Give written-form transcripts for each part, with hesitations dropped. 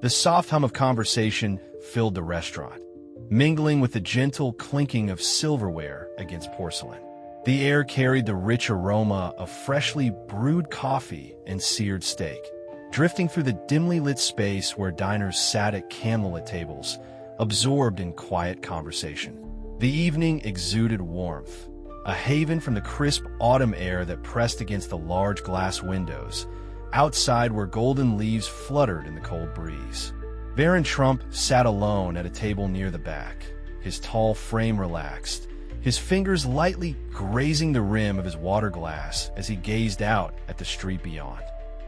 The soft hum of conversation filled the restaurant, mingling with the gentle clinking of silverware against porcelain. The air carried the rich aroma of freshly brewed coffee and seared steak, drifting through the dimly lit space where diners sat at candlelit tables, absorbed in quiet conversation. The evening exuded warmth, a haven from the crisp autumn air that pressed against the large glass windows, outside where golden leaves fluttered in the cold breeze. Barron Trump sat alone at a table near the back, his tall frame relaxed, his fingers lightly grazing the rim of his water glass as he gazed out at the street beyond.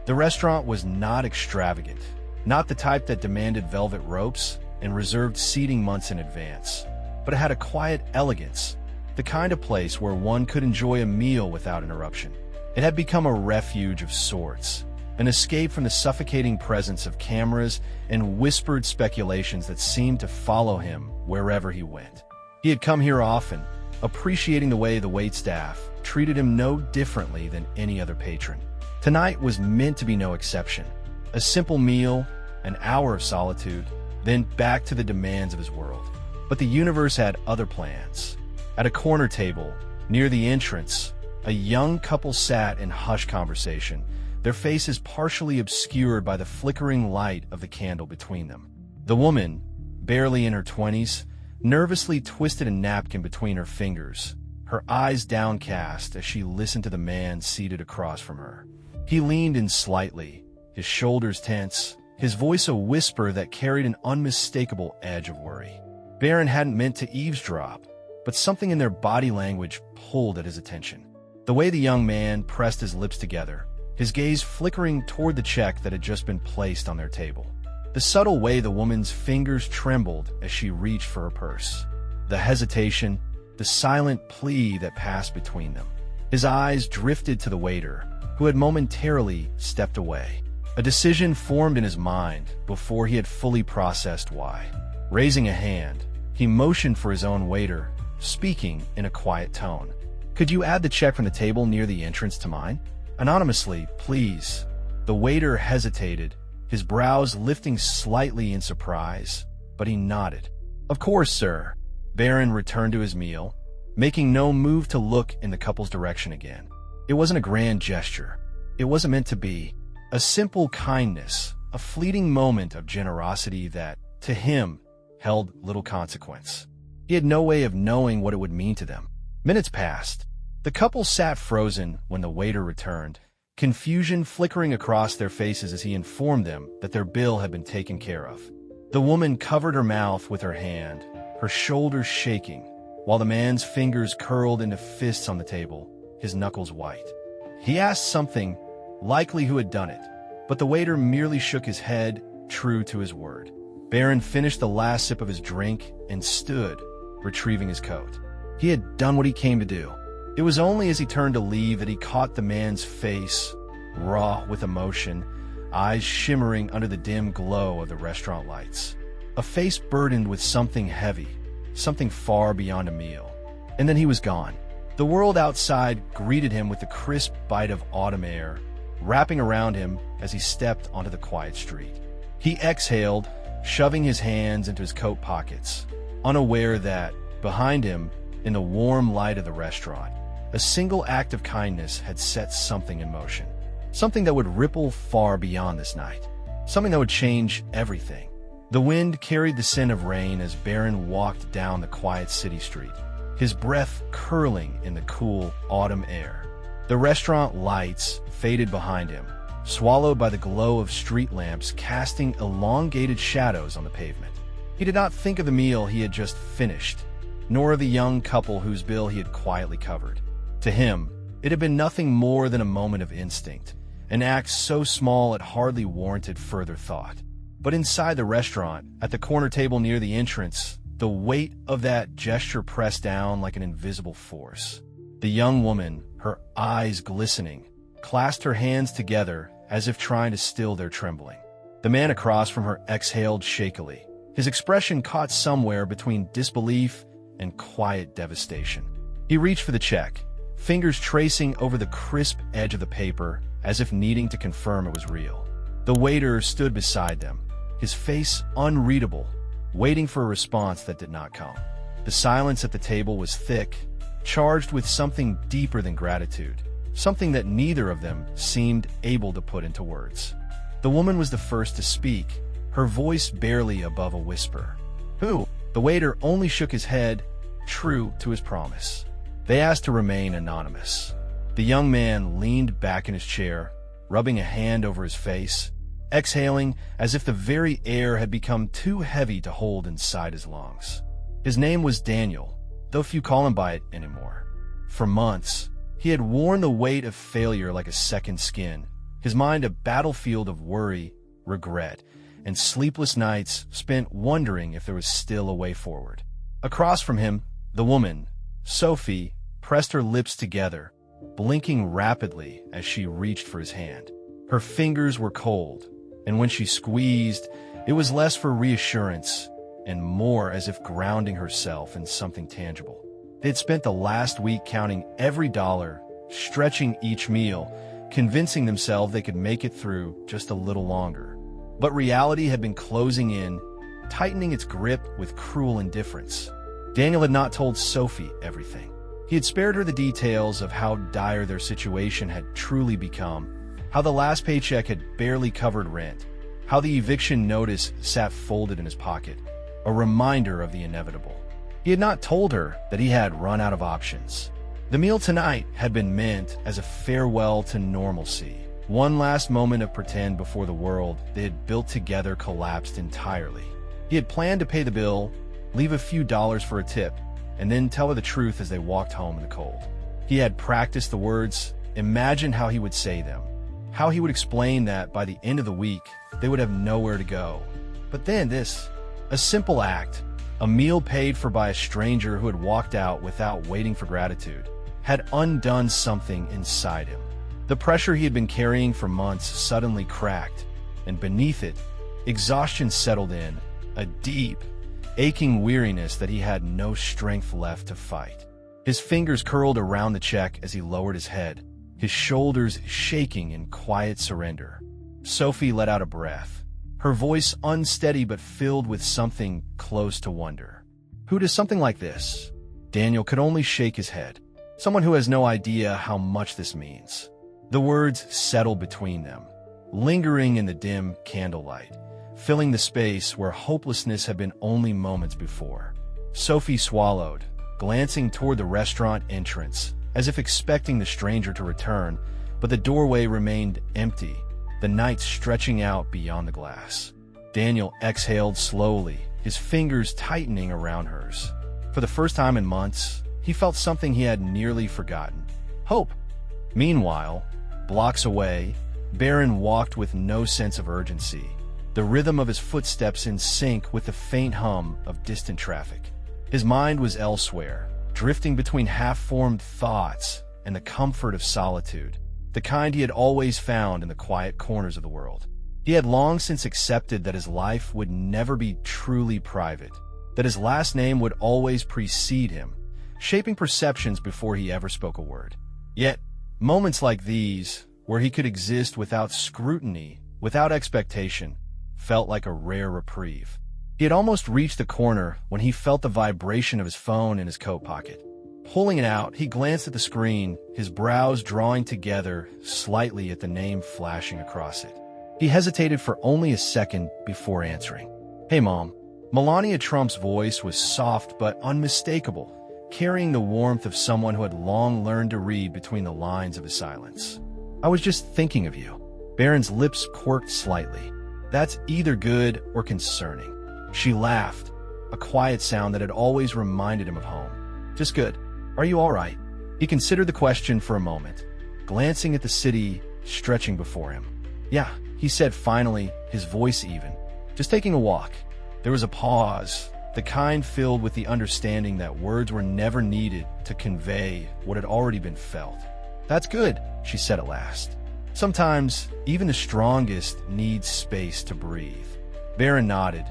The restaurant was not extravagant, not the type that demanded velvet ropes and reserved seating months in advance, but it had a quiet elegance, the kind of place where one could enjoy a meal without interruption. It had become a refuge of sorts, an escape from the suffocating presence of cameras and whispered speculations that seemed to follow him wherever he went. He had come here often, appreciating the way the waitstaff treated him no differently than any other patron. Tonight was meant to be no exception. A simple meal, an hour of solitude, then back to the demands of his world. But the universe had other plans. At a corner table, near the entrance, a young couple sat in hushed conversation, their faces partially obscured by the flickering light of the candle between them. The woman, barely in her 20s, nervously twisted a napkin between her fingers, her eyes downcast as she listened to the man seated across from her. He leaned in slightly, his shoulders tense, his voice a whisper that carried an unmistakable edge of worry. Barron hadn't meant to eavesdrop, but something in their body language pulled at his attention. The way the young man pressed his lips together, his gaze flickering toward the check that had just been placed on their table. The subtle way the woman's fingers trembled as she reached for her purse. The hesitation, the silent plea that passed between them. His eyes drifted to the waiter, who had momentarily stepped away. A decision formed in his mind before he had fully processed why. Raising a hand, he motioned for his own waiter, speaking in a quiet tone. "Could you add the check from the table near the entrance to mine? Anonymously, please." The waiter hesitated, his brows lifting slightly in surprise, but he nodded. "Of course, sir." Barron returned to his meal, making no move to look in the couple's direction again. It wasn't a grand gesture. It wasn't meant to be. A simple kindness, a fleeting moment of generosity that, to him, held little consequence. He had no way of knowing what it would mean to them. Minutes passed. The couple sat frozen when the waiter returned, confusion flickering across their faces as he informed them that their bill had been taken care of. The woman covered her mouth with her hand, her shoulders shaking, while the man's fingers curled into fists on the table, his knuckles white. He asked something, likely who had done it, but the waiter merely shook his head, true to his word. Barron finished the last sip of his drink and stood, retrieving his coat. He had done what he came to do. It was only as he turned to leave that he caught the man's face, raw with emotion, eyes shimmering under the dim glow of the restaurant lights. A face burdened with something heavy, something far beyond a meal. And then he was gone. The world outside greeted him with the crisp bite of autumn air, wrapping around him as he stepped onto the quiet street. He exhaled, shoving his hands into his coat pockets, unaware that, behind him, in the warm light of the restaurant, a single act of kindness had set something in motion. Something that would ripple far beyond this night. Something that would change everything. The wind carried the scent of rain as Barron walked down the quiet city street, his breath curling in the cool autumn air. The restaurant lights faded behind him, swallowed by the glow of street lamps casting elongated shadows on the pavement. He did not think of the meal he had just finished, nor of the young couple whose bill he had quietly covered. To him, it had been nothing more than a moment of instinct, an act so small it hardly warranted further thought. But inside the restaurant, at the corner table near the entrance, the weight of that gesture pressed down like an invisible force. The young woman, her eyes glistening, clasped her hands together as if trying to still their trembling. The man across from her exhaled shakily, his expression caught somewhere between disbelief and quiet devastation. He reached for the check, fingers tracing over the crisp edge of the paper as if needing to confirm it was real. The waiter stood beside them, his face unreadable, waiting for a response that did not come. The silence at the table was thick, charged with something deeper than gratitude, something that neither of them seemed able to put into words. The woman was the first to speak, her voice barely above a whisper. "Who?" The waiter only shook his head, true to his promise. They asked to remain anonymous. The young man leaned back in his chair, rubbing a hand over his face, exhaling as if the very air had become too heavy to hold inside his lungs. His name was Daniel, though few call him by it anymore. For months, he had worn the weight of failure like a second skin, his mind a battlefield of worry, regret, and sleepless nights spent wondering if there was still a way forward. Across from him, the woman, Sophie, pressed her lips together, blinking rapidly as she reached for his hand. Her fingers were cold, and when she squeezed, it was less for reassurance and more as if grounding herself in something tangible. They had spent the last week counting every dollar, stretching each meal, convincing themselves they could make it through just a little longer. But reality had been closing in, tightening its grip with cruel indifference. Daniel had not told Sophie everything. He had spared her the details of how dire their situation had truly become, how the last paycheck had barely covered rent, how the eviction notice sat folded in his pocket, a reminder of the inevitable. He had not told her that he had run out of options. The meal tonight had been meant as a farewell to normalcy, one last moment of pretend before the world they had built together collapsed entirely. He had planned to pay the bill, leave a few dollars for a tip, and then tell her the truth as they walked home in the cold. He had practiced the words, imagined how he would say them, how he would explain that by the end of the week they would have nowhere to go. But then this, a simple act, a meal paid for by a stranger who had walked out without waiting for gratitude, had undone something inside him. The pressure he had been carrying for months suddenly cracked, and beneath it, exhaustion settled in, a deep, aching weariness that he had no strength left to fight. His fingers curled around the check as he lowered his head, his shoulders shaking in quiet surrender. Sophie let out a breath, her voice unsteady but filled with something close to wonder. Who does something like this? Daniel could only shake his head. Someone who has no idea how much this means. The words settled between them, lingering in the dim candlelight, filling the space where hopelessness had been only moments before. Sophie swallowed, glancing toward the restaurant entrance, as if expecting the stranger to return, but the doorway remained empty, the night stretching out beyond the glass. Daniel exhaled slowly, his fingers tightening around hers. For the first time in months, he felt something he had nearly forgotten: hope. Meanwhile, blocks away, Barron walked with no sense of urgency, the rhythm of his footsteps in sync with the faint hum of distant traffic. His mind was elsewhere, drifting between half-formed thoughts and the comfort of solitude, the kind he had always found in the quiet corners of the world. He had long since accepted that his life would never be truly private, that his last name would always precede him, shaping perceptions before he ever spoke a word. Yet, moments like these, where he could exist without scrutiny, without expectation, felt like a rare reprieve. He had almost reached the corner when he felt the vibration of his phone in his coat pocket. Pulling it out, he glanced at the screen, his brows drawing together slightly at the name flashing across it. He hesitated for only a second before answering. "Hey, Mom." Melania Trump's voice was soft but unmistakable, carrying the warmth of someone who had long learned to read between the lines of his silence. "I was just thinking of you." Barron's lips quirked slightly. "That's either good or concerning." She laughed, a quiet sound that had always reminded him of home. "Just good. Are you all right?" He considered the question for a moment, glancing at the city stretching before him. "Yeah," he said finally, his voice even. "Just taking a walk." There was a pause, the kind filled with the understanding that words were never needed to convey what had already been felt. "That's good," she said at last. "Sometimes, even the strongest need space to breathe." Barron nodded,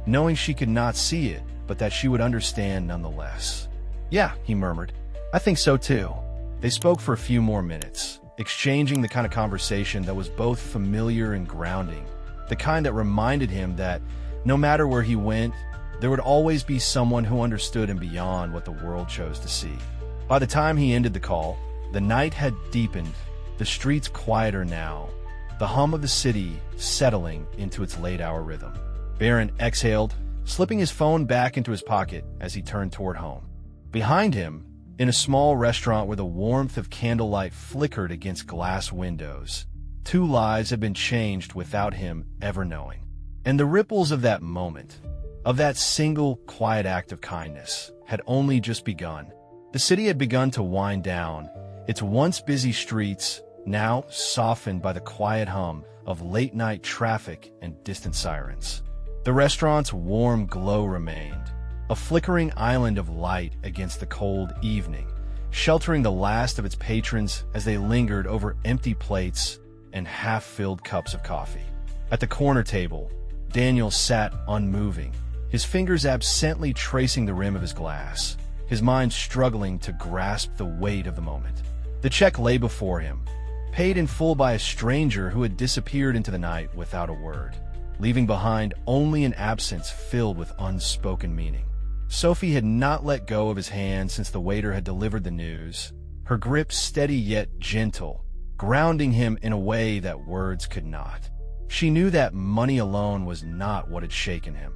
knowing she could not see it, but that she would understand nonetheless. "Yeah," he murmured. "I think so too." They spoke for a few more minutes, exchanging the kind of conversation that was both familiar and grounding, the kind that reminded him that no matter where he went, there would always be someone who understood him beyond what the world chose to see. By the time he ended the call, the night had deepened, the streets quieter now, the hum of the city settling into its late-hour rhythm. Barron exhaled, slipping his phone back into his pocket as he turned toward home. Behind him, in a small restaurant where the warmth of candlelight flickered against glass windows, 2 lives had been changed without him ever knowing. And the ripples of that moment, of that single quiet act of kindness, had only just begun. The city had begun to wind down, its once busy streets now softened by the quiet hum of late-night traffic and distant sirens. The restaurant's warm glow remained, a flickering island of light against the cold evening, sheltering the last of its patrons as they lingered over empty plates and half-filled cups of coffee. At the corner table, Daniel sat unmoving, his fingers absently tracing the rim of his glass, his mind struggling to grasp the weight of the moment. The check lay before him, paid in full by a stranger who had disappeared into the night without a word, leaving behind only an absence filled with unspoken meaning. Sophie had not let go of his hand since the waiter had delivered the news, her grip steady yet gentle, grounding him in a way that words could not. She knew that money alone was not what had shaken him,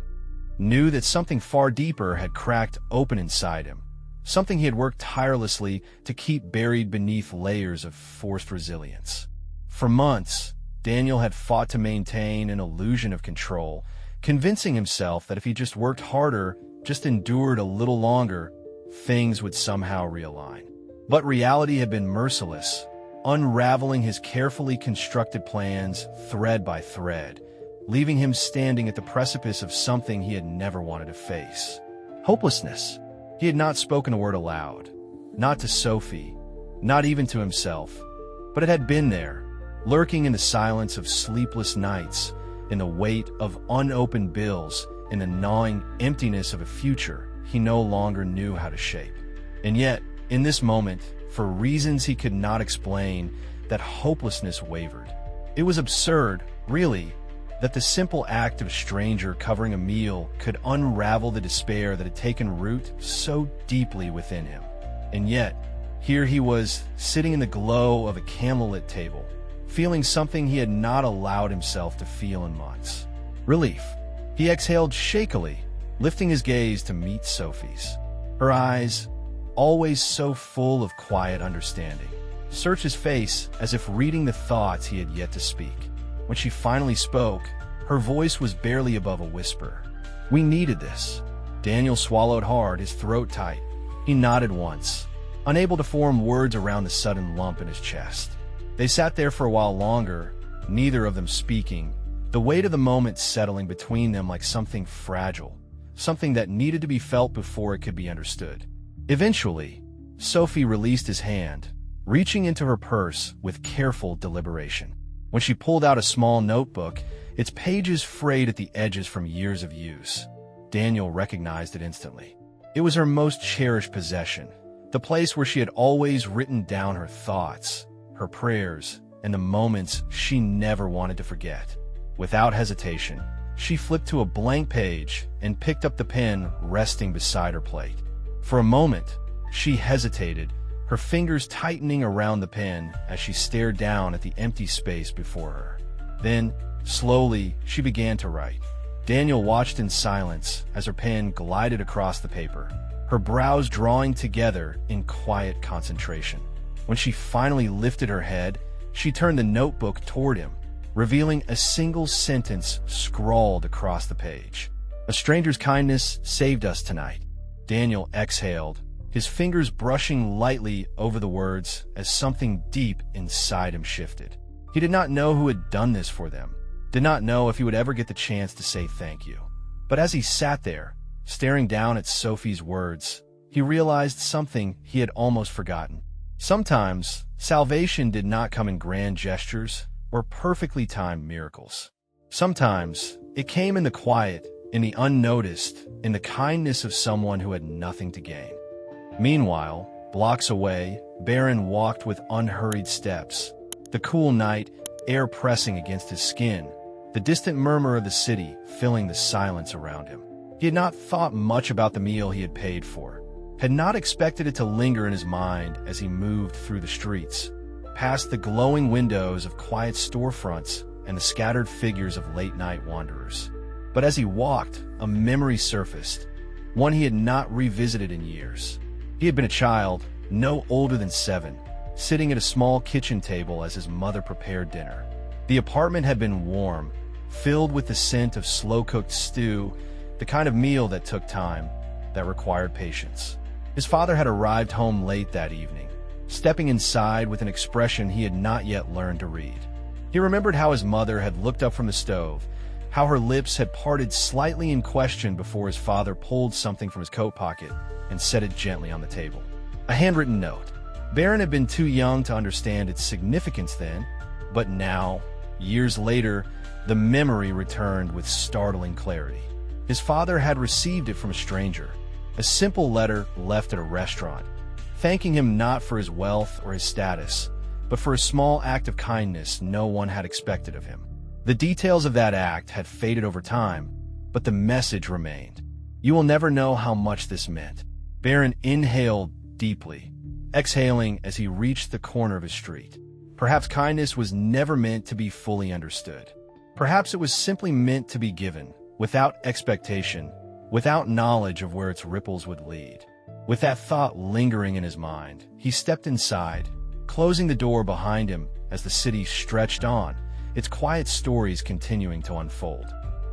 knew that something far deeper had cracked open inside him, something he had worked tirelessly to keep buried beneath layers of forced resilience. For months, Daniel had fought to maintain an illusion of control, convincing himself that if he just worked harder, just endured a little longer, things would somehow realign. But reality had been merciless, unraveling his carefully constructed plans thread by thread, leaving him standing at the precipice of something he had never wanted to face. Hopelessness. He had not spoken a word aloud, not to Sophie, not even to himself, but it had been there, lurking in the silence of sleepless nights, in the weight of unopened bills, in the gnawing emptiness of a future he no longer knew how to shape. And yet, in this moment, for reasons he could not explain, that hopelessness wavered. It was absurd, really, that the simple act of a stranger covering a meal could unravel the despair that had taken root so deeply within him. And yet, here he was, sitting in the glow of a candlelit table, feeling something he had not allowed himself to feel in months. Relief. He exhaled shakily, lifting his gaze to meet Sophie's. Her eyes, always so full of quiet understanding, searched his face as if reading the thoughts he had yet to speak. When she finally spoke, her voice was barely above a whisper. "We needed this." Daniel swallowed hard, his throat tight. He nodded once, unable to form words around the sudden lump in his chest. They sat there for a while longer, neither of them speaking, the weight of the moment settling between them like something fragile, something that needed to be felt before it could be understood. Eventually, Sophie released his hand, reaching into her purse with careful deliberation. When she pulled out a small notebook, its pages frayed at the edges from years of use, Daniel recognized it instantly. It was her most cherished possession, the place where she had always written down her thoughts, her prayers, and the moments she never wanted to forget. Without hesitation, she flipped to a blank page and picked up the pen resting beside her plate. For a moment, she hesitated, her fingers tightening around the pen as she stared down at the empty space before her. Then, slowly, she began to write. Daniel watched in silence as her pen glided across the paper, her brows drawing together in quiet concentration. When she finally lifted her head, she turned the notebook toward him, revealing a single sentence scrawled across the page. "A stranger's kindness saved us tonight." Daniel exhaled, his fingers brushing lightly over the words as something deep inside him shifted. He did not know who had done this for them, did not know if he would ever get the chance to say thank you. But as he sat there, staring down at Sophie's words, he realized something he had almost forgotten. Sometimes, salvation did not come in grand gestures or perfectly timed miracles. Sometimes, it came in the quiet, in the unnoticed, in the kindness of someone who had nothing to gain. Meanwhile, blocks away, Barron walked with unhurried steps, the cool night air pressing against his skin, the distant murmur of the city filling the silence around him. He had not thought much about the meal he had paid for, had not expected it to linger in his mind as he moved through the streets, past the glowing windows of quiet storefronts and the scattered figures of late-night wanderers. But as he walked, a memory surfaced, one he had not revisited in years. He had been a child, no older than 7, sitting at a small kitchen table as his mother prepared dinner. The apartment had been warm, filled with the scent of slow-cooked stew, the kind of meal that took time, that required patience. His father had arrived home late that evening, stepping inside with an expression he had not yet learned to read. He remembered how his mother had looked up from the stove, how her lips had parted slightly in question before his father pulled something from his coat pocket and set it gently on the table. A handwritten note. Barron had been too young to understand its significance then, but now, years later, the memory returned with startling clarity. His father had received it from a stranger, a simple letter left at a restaurant, thanking him not for his wealth or his status, but for a small act of kindness no one had expected of him. The details of that act had faded over time, but the message remained. You will never know how much this meant. Barron inhaled deeply, exhaling as he reached the corner of his street. Perhaps kindness was never meant to be fully understood. Perhaps it was simply meant to be given, without expectation, without knowledge of where its ripples would lead. With that thought lingering in his mind, he stepped inside, closing the door behind him as the city stretched on, its quiet stories continuing to unfold.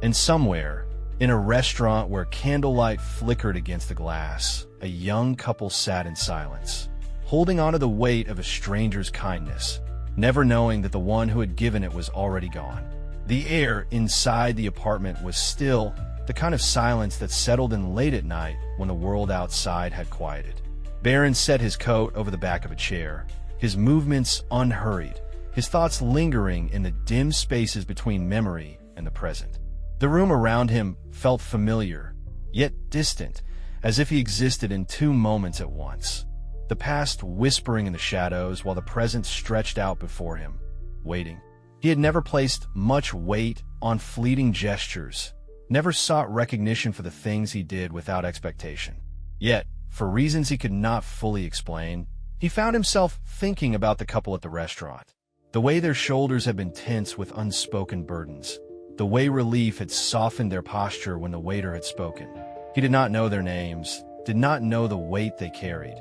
And somewhere, in a restaurant where candlelight flickered against the glass, a young couple sat in silence, holding onto the weight of a stranger's kindness, never knowing that the one who had given it was already gone. The air inside the apartment was still, the kind of silence that settled in late at night when the world outside had quieted. Barron set his coat over the back of a chair, his movements unhurried, his thoughts lingering in the dim spaces between memory and the present. The room around him felt familiar, yet distant, as if he existed in 2 moments at once. The past whispering in the shadows while the present stretched out before him, waiting. He had never placed much weight on fleeting gestures, never sought recognition for the things he did without expectation. Yet, for reasons he could not fully explain, he found himself thinking about the couple at the restaurant. The way their shoulders had been tense with unspoken burdens, the way relief had softened their posture when the waiter had spoken. He did not know their names, did not know the weight they carried,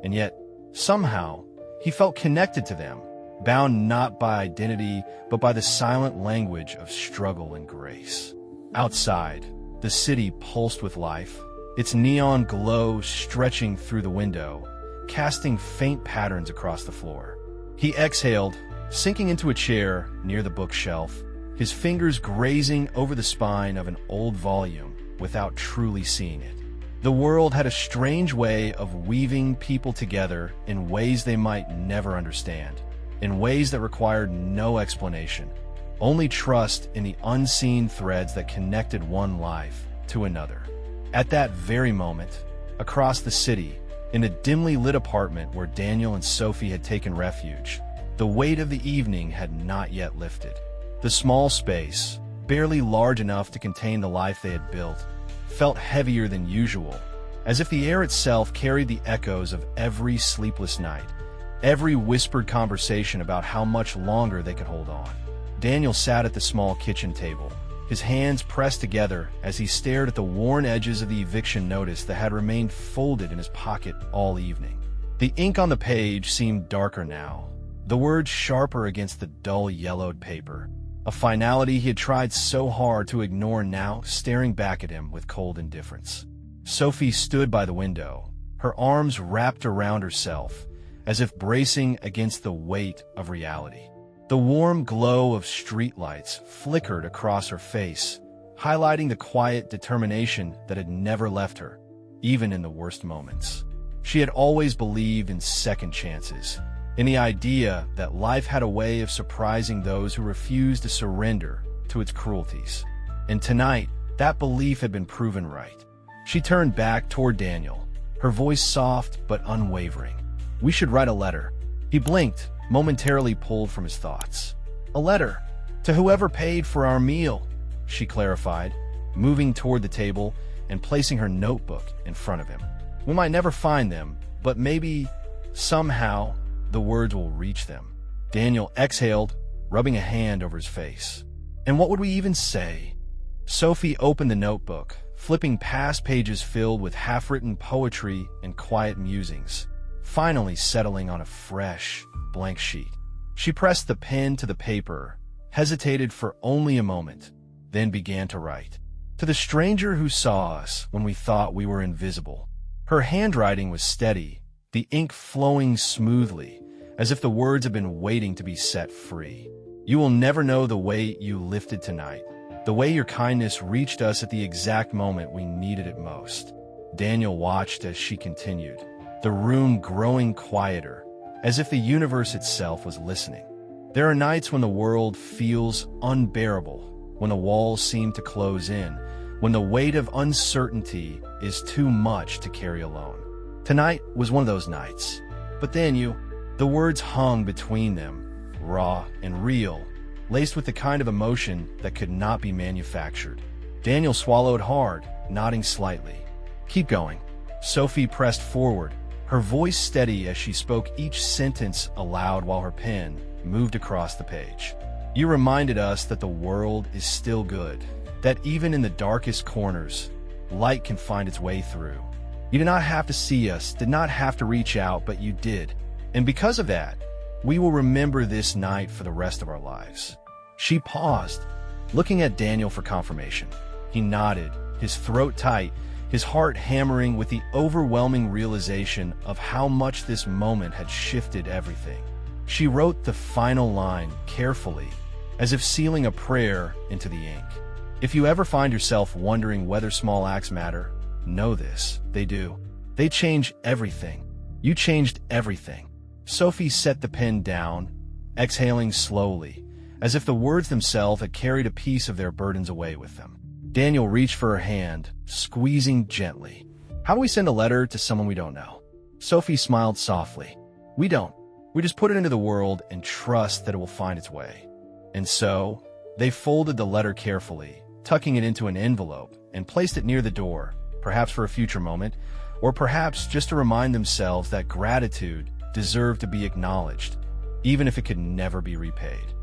and yet, somehow, he felt connected to them, bound not by identity, but by the silent language of struggle and grace. Outside, the city pulsed with life, its neon glow stretching through the window, casting faint patterns across the floor. He exhaled, sinking into a chair near the bookshelf, his fingers grazing over the spine of an old volume without truly seeing it. The world had a strange way of weaving people together in ways they might never understand, in ways that required no explanation, only trust in the unseen threads that connected one life to another. At that very moment, across the city, in a dimly lit apartment where Daniel and Sophie had taken refuge, the weight of the evening had not yet lifted. The small space, barely large enough to contain the life they had built, felt heavier than usual, as if the air itself carried the echoes of every sleepless night, every whispered conversation about how much longer they could hold on. Daniel sat at the small kitchen table, his hands pressed together as he stared at the worn edges of the eviction notice that had remained folded in his pocket all evening. The ink on the page seemed darker now, the words sharper against the dull yellowed paper, a finality he had tried so hard to ignore now staring back at him with cold indifference. Sophie stood by the window, her arms wrapped around herself, as if bracing against the weight of reality. The warm glow of streetlights flickered across her face, highlighting the quiet determination that had never left her, even in the worst moments. She had always believed in second chances, in the idea that life had a way of surprising those who refused to surrender to its cruelties. And tonight, that belief had been proven right. She turned back toward Daniel, her voice soft but unwavering. "We should write a letter." He blinked, momentarily pulled from his thoughts. "A letter? "To whoever paid for our meal," she clarified, moving toward the table and placing her notebook in front of him. "We might never find them, but maybe, somehow, the words will reach them." Daniel exhaled, rubbing a hand over his face. "And what would we even say?" Sophie opened the notebook, flipping past pages filled with half-written poetry and quiet musings, finally settling on a fresh, blank sheet. She pressed the pen to the paper, hesitated for only a moment, then began to write. "To the stranger who saw us when we thought we were invisible." Her handwriting was steady, the ink flowing smoothly, as if the words had been waiting to be set free. "You will never know the weight you lifted tonight, the way your kindness reached us at the exact moment we needed it most." Daniel watched as she continued, the room growing quieter, as if the universe itself was listening. "There are nights when the world feels unbearable, when the walls seem to close in, when the weight of uncertainty is too much to carry alone. Tonight was one of those nights. But then the words hung between them, raw and real, laced with the kind of emotion that could not be manufactured. Daniel swallowed hard, nodding slightly. "Keep going." Sophie pressed forward, her voice steady as she spoke each sentence aloud while her pen moved across the page. "You reminded us that the world is still good, that even in the darkest corners, light can find its way through. You did not have to see us, did not have to reach out, but you did. And because of that, we will remember this night for the rest of our lives." She paused, looking at Daniel for confirmation. He nodded, his throat tight, his heart hammering with the overwhelming realization of how much this moment had shifted everything. She wrote the final line carefully, as if sealing a prayer into the ink. "If you ever find yourself wondering whether small acts matter, know this, they do. They change everything. You changed everything." Sophie set the pen down, exhaling slowly, as if the words themselves had carried a piece of their burdens away with them. Daniel reached for her hand, squeezing gently. "How do we send a letter to someone we don't know?" Sophie smiled softly. "We don't. We just put it into the world and trust that it will find its way." And so, they folded the letter carefully, tucking it into an envelope, and placed it near the door, perhaps for a future moment, or perhaps just to remind themselves that gratitude deserved to be acknowledged, even if it could never be repaid.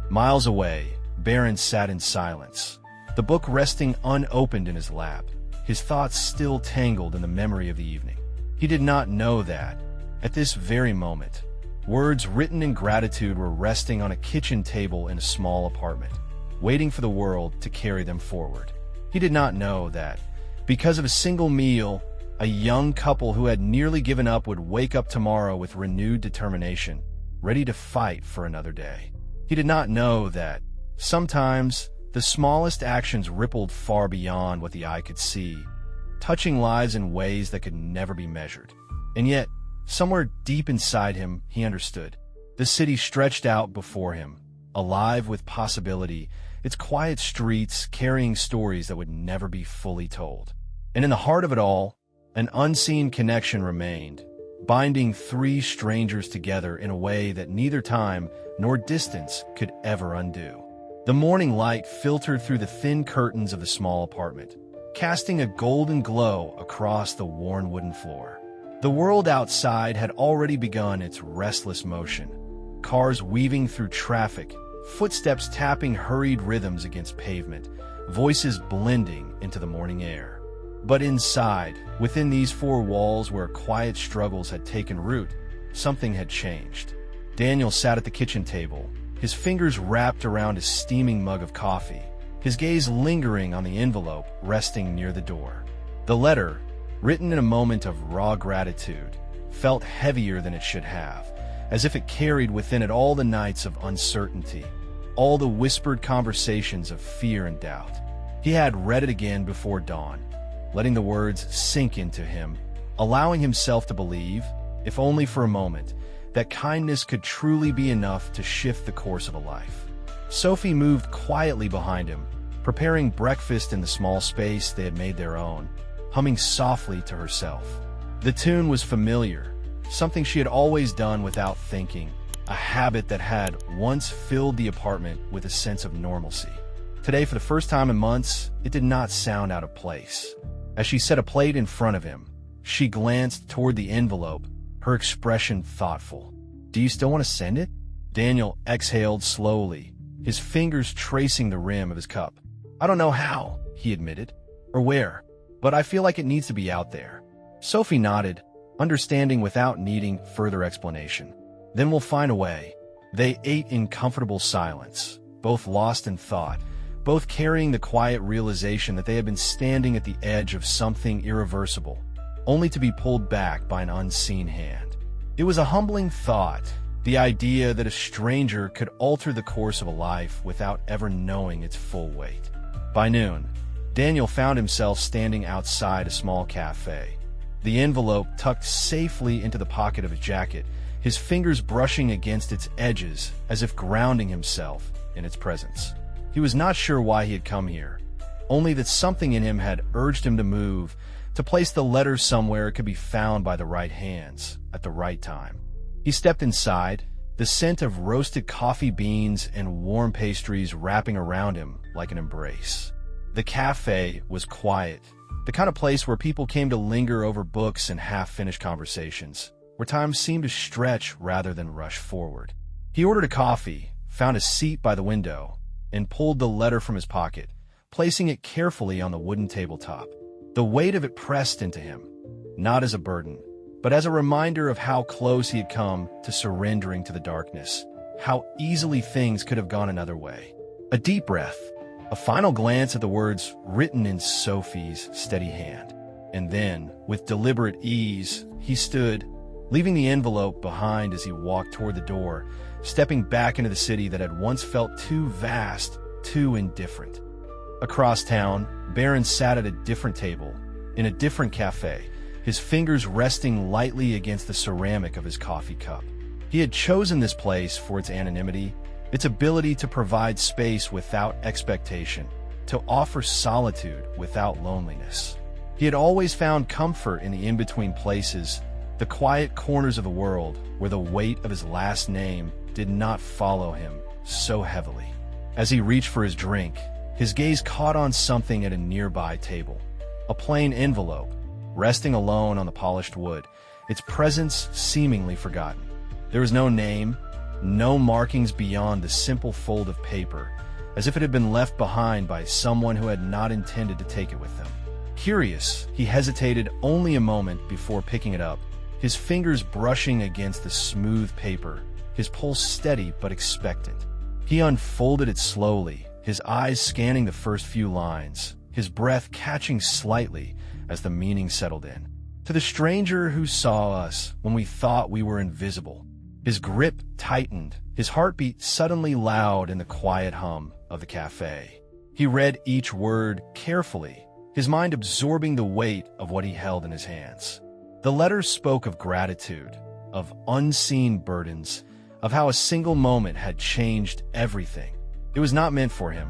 Miles away, Barron sat in silence, the book resting unopened in his lap, his thoughts still tangled in the memory of the evening. He did not know that, at this very moment, words written in gratitude were resting on a kitchen table in a small apartment, waiting for the world to carry them forward. He did not know that, because of a single meal, a young couple who had nearly given up would wake up tomorrow with renewed determination, ready to fight for another day. He did not know that, sometimes, the smallest actions rippled far beyond what the eye could see, touching lives in ways that could never be measured. And yet, somewhere deep inside him, he understood. The city stretched out before him, alive with possibility, its quiet streets carrying stories that would never be fully told. And in the heart of it all, an unseen connection remained, binding three strangers together in a way that neither time nor distance could ever undo. The morning light filtered through the thin curtains of the small apartment, casting a golden glow across the worn wooden floor. The world outside had already begun its restless motion, cars weaving through traffic, footsteps tapping hurried rhythms against pavement, voices blending into the morning air. But inside, within these four walls where quiet struggles had taken root, something had changed. Daniel sat at the kitchen table, his fingers wrapped around a steaming mug of coffee, his gaze lingering on the envelope resting near the door. The letter, written in a moment of raw gratitude, felt heavier than it should have, as if it carried within it all the nights of uncertainty, all the whispered conversations of fear and doubt. He had read it again before dawn, letting the words sink into him, allowing himself to believe, if only for a moment, that kindness could truly be enough to shift the course of a life. Sophie moved quietly behind him, preparing breakfast in the small space they had made their own, humming softly to herself. The tune was familiar, something she had always done without thinking, a habit that had once filled the apartment with a sense of normalcy. Today, for the first time in months, it did not sound out of place. As she set a plate in front of him, she glanced toward the envelope, her expression thoughtful. "Do you still want to send it?" Daniel exhaled slowly, his fingers tracing the rim of his cup. "I don't know how," he admitted, "or where, but I feel like it needs to be out there." Sophie nodded, understanding without needing further explanation. "Then we'll find a way." They ate in comfortable silence, both lost in thought, both carrying the quiet realization that they had been standing at the edge of something irreversible, only to be pulled back by an unseen hand. It was a humbling thought, the idea that a stranger could alter the course of a life without ever knowing its full weight. By noon, Daniel found himself standing outside a small cafe, the envelope tucked safely into the pocket of his jacket, his fingers brushing against its edges as if grounding himself in its presence. He was not sure why he had come here, only that something in him had urged him to move, to place the letter somewhere it could be found by the right hands, at the right time. He stepped inside, the scent of roasted coffee beans and warm pastries wrapping around him like an embrace. The cafe was quiet, the kind of place where people came to linger over books and half-finished conversations, where time seemed to stretch rather than rush forward. He ordered a coffee, found a seat by the window, and pulled the letter from his pocket, placing it carefully on the wooden tabletop. The weight of it pressed into him, not as a burden, but as a reminder of how close he had come to surrendering to the darkness, how easily things could have gone another way. A deep breath, a final glance at the words written in Sophie's steady hand. And then, with deliberate ease, he stood, leaving the envelope behind as he walked toward the door, stepping back into the city that had once felt too vast, too indifferent. Across town, Barron sat at a different table, in a different cafe, his fingers resting lightly against the ceramic of his coffee cup. He had chosen this place for its anonymity, its ability to provide space without expectation, to offer solitude without loneliness. He had always found comfort in the in-between places, the quiet corners of the world where the weight of his last name did not follow him so heavily. As he reached for his drink, his gaze caught on something at a nearby table, a plain envelope, resting alone on the polished wood, its presence seemingly forgotten. There was no name, no markings beyond the simple fold of paper, as if it had been left behind by someone who had not intended to take it with them. Curious, he hesitated only a moment before picking it up, his fingers brushing against the smooth paper, his pulse steady but expectant. He unfolded it slowly, his eyes scanning the first few lines, his breath catching slightly as the meaning settled in. To the stranger who saw us when we thought we were invisible. His grip tightened, his heartbeat suddenly loud in the quiet hum of the cafe. He read each word carefully, his mind absorbing the weight of what he held in his hands. The letter spoke of gratitude, of unseen burdens, of how a single moment had changed everything. It was not meant for him,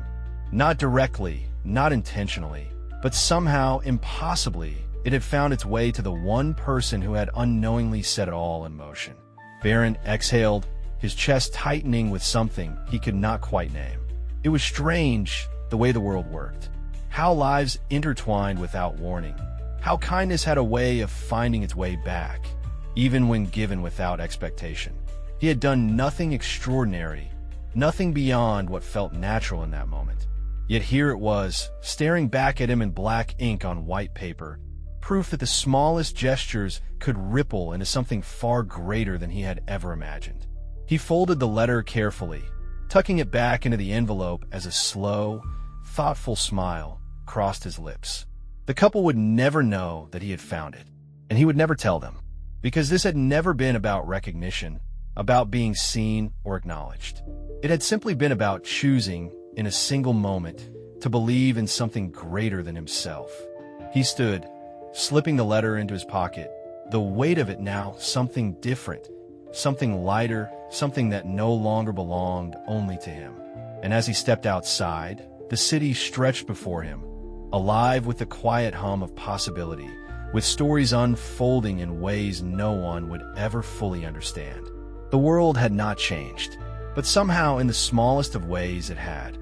not directly, not intentionally, but somehow, impossibly, it had found its way to the one person who had unknowingly set it all in motion. Barron exhaled, his chest tightening with something he could not quite name. It was strange, the way the world worked. How lives intertwined without warning. How kindness had a way of finding its way back, even when given without expectation. He had done nothing extraordinary, nothing beyond what felt natural in that moment. Yet here it was, staring back at him in black ink on white paper, proof that the smallest gestures could ripple into something far greater than he had ever imagined. He folded the letter carefully, tucking it back into the envelope as a slow, thoughtful smile crossed his lips. The couple would never know that he had found it, and he would never tell them, because this had never been about recognition, about being seen or acknowledged. It had simply been about choosing, in a single moment, to believe in something greater than himself. He stood, slipping the letter into his pocket, the weight of it now something different, something lighter, something that no longer belonged only to him. And as he stepped outside, the city stretched before him, alive with the quiet hum of possibility, with stories unfolding in ways no one would ever fully understand. The world had not changed, but somehow in the smallest of ways it had.